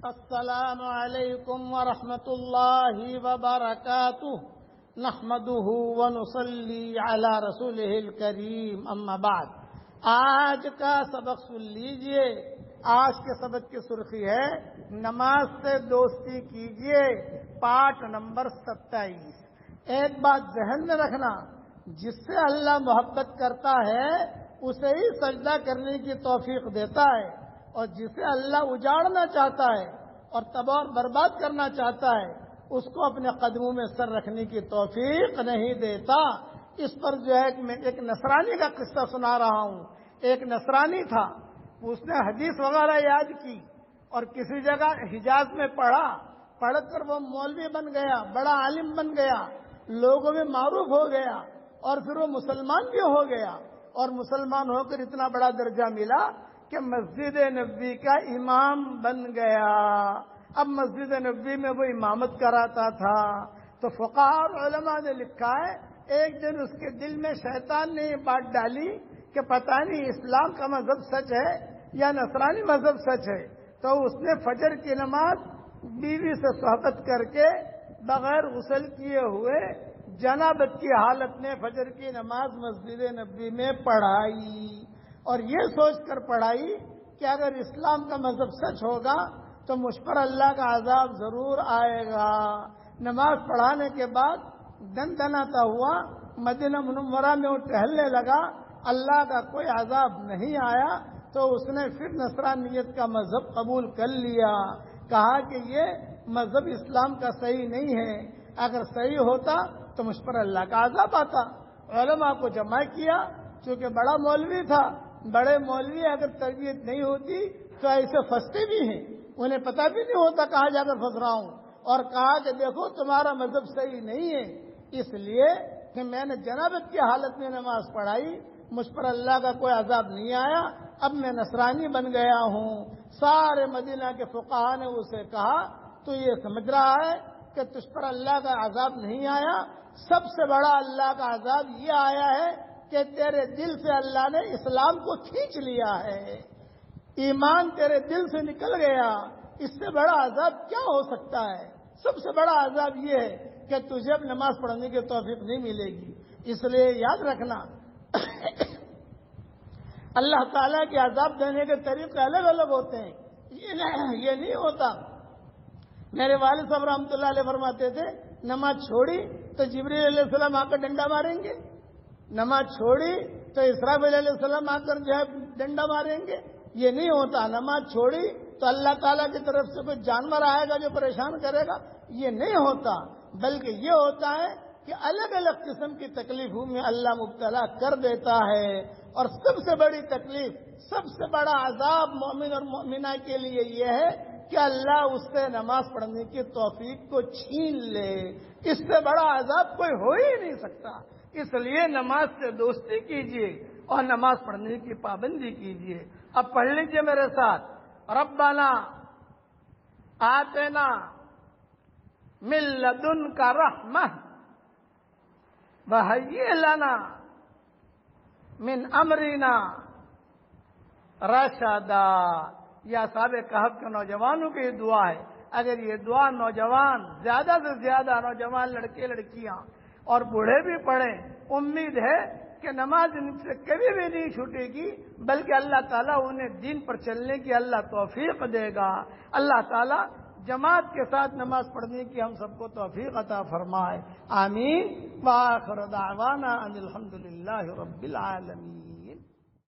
السلام علیکم ورحمۃ اللہ وبرکاتہ نحمده ونصلی علی رسولہ الکریم اما بعد۔ آج کا سبق سن لیجئے۔ آج کے سبق کی سرخی ہے نماز سے دوستی کیجئے، پارٹ نمبر 27۔ ایک بات ذہن میں رکھنا، جس سے اللہ محبت کرتا ہے اسے ہی سجدہ کرنے کی توفیق دیتا ہے، اور جسے اللہ اجاڑنا چاہتا ہے اور تباہ اور برباد کرنا چاہتا ہے اس کو اپنے قدموں میں سر رکھنے کی توفیق نہیں دیتا۔ اس پر جو ہے میں ایک نصرانی کا قصہ سنا رہا ہوں۔ ایک نصرانی تھا، اس نے حدیث وغیرہ یاد کی اور کسی جگہ حجاز میں پڑھ کر وہ مولوی بن گیا، بڑا عالم بن گیا، لوگوں میں معروف ہو گیا، اور پھر وہ مسلمان بھی ہو گیا، اور مسلمان ہو کر اتنا بڑا درجہ ملا کہ مسجد نبوی کا امام بن گیا۔ اب مسجد نبوی میں وہ امامت کراتا تھا۔ تو فقہاء اور علماء نے لکھا ہے ایک دن اس کے دل میں شیطان نے یہ بات ڈالی کہ پتہ نہیں اسلام کا مذہب سچ ہے یا نصرانی مذہب سچ ہے۔ تو اس نے فجر کی نماز بیوی سے صحبت کر کے بغیر غسل کیے ہوئے جنابت کی حالت میں فجر کی نماز مسجد نبوی میں پڑھائی، اور یہ سوچ کر پڑھائی کہ اگر اسلام کا مذہب سچ ہوگا تو مجھ پر اللہ کا عذاب ضرور آئے گا۔ نماز پڑھانے کے بعد دن دناتا ہوا مدینہ منورہ میں وہ ٹہلنے لگا، اللہ کا کوئی عذاب نہیں آیا۔ تو اس نے پھر نصرانیت کا مذہب قبول کر لیا، کہا کہ یہ مذہب اسلام کا صحیح نہیں ہے، اگر صحیح ہوتا تو مجھ پر اللہ کا عذاب آتا۔ علماء کو جمع کیا، چونکہ بڑا مولوی تھا، بڑے مولوی اگر تربیت نہیں ہوتی تو ایسے پھنستے بھی ہیں، انہیں پتہ بھی نہیں ہوتا کہاں جا کر پھنس رہا ہوں، اور کہا کہ دیکھو تمہارا مذہب صحیح نہیں ہے، اس لیے کہ میں نے جنابت کی حالت میں نماز پڑھائی، مجھ پر اللہ کا کوئی عذاب نہیں آیا، اب میں نصرانی بن گیا ہوں۔ سارے مدینہ کے فقہاء نے اسے کہا تو یہ سمجھ رہا ہے کہ تجھ پر اللہ کا عذاب نہیں آیا، سب سے بڑا اللہ کا عذاب یہ آیا ہے کہ تیرے دل سے اللہ نے اسلام کو کھینچ لیا ہے، ایمان تیرے دل سے نکل گیا، اس سے بڑا عذاب کیا ہو سکتا ہے؟ سب سے بڑا عذاب یہ ہے کہ تجھے اب نماز پڑھنے کی توفیق نہیں ملے گی۔ اس لیے یاد رکھنا اللہ تعالیٰ کے عذاب دینے کے طریقے الگ الگ ہوتے ہیں، یہ نہیں ہوتا۔ میرے والد صاحب رحمۃ اللہ علیہ فرماتے تھے نماز چھوڑی تو جبریل علیہ السلام آ کر ڈنڈا ماریں گے، نماز چھوڑی تو اسرافیل علیہ السلام آ کر جو ہے ڈنڈا ماریں گے۔ یہ نہیں ہوتا، نماز چھوڑی تو اللہ تعالیٰ کی طرف سے کوئی جانور آئے گا جو پریشان کرے گا، یہ نہیں ہوتا، بلکہ یہ ہوتا ہے کہ الگ الگ قسم کی تکلیفوں میں اللہ مبتلا کر دیتا ہے، اور سب سے بڑی تکلیف، سب سے بڑا عذاب مومن اور مومنہ کے لیے یہ ہے کہ اللہ اس سے نماز پڑھنے کی توفیق کو چھین لے۔ اس سے بڑا عذاب کوئی ہو ہی نہیں سکتا۔ اس لیے نماز سے دوستی کیجیے اور نماز پڑھنے کی پابندی کیجیے۔ اب پڑھ لیجیے میرے ساتھ، ربنا آتنا من لدنک رحمہ وہیئ لنا من امرنا رشدا۔ یہ اصحاب کہف کے نوجوانوں کی دعا ہے۔ اگر یہ دعا نوجوان، زیادہ سے زیادہ نوجوان لڑکے لڑکیاں اور بوڑھے بھی پڑھیں، امید ہے کہ نماز ان سے کبھی بھی نہیں چھوٹے گی، بلکہ اللہ تعالیٰ انہیں دین پر چلنے کی اللہ توفیق دے گا۔ اللہ تعالیٰ جماعت کے ساتھ نماز پڑھنے کی ہم سب کو توفیق عطا فرمائے، آمین۔ وآخر دعوانا ان الحمد للہ رب العالمین۔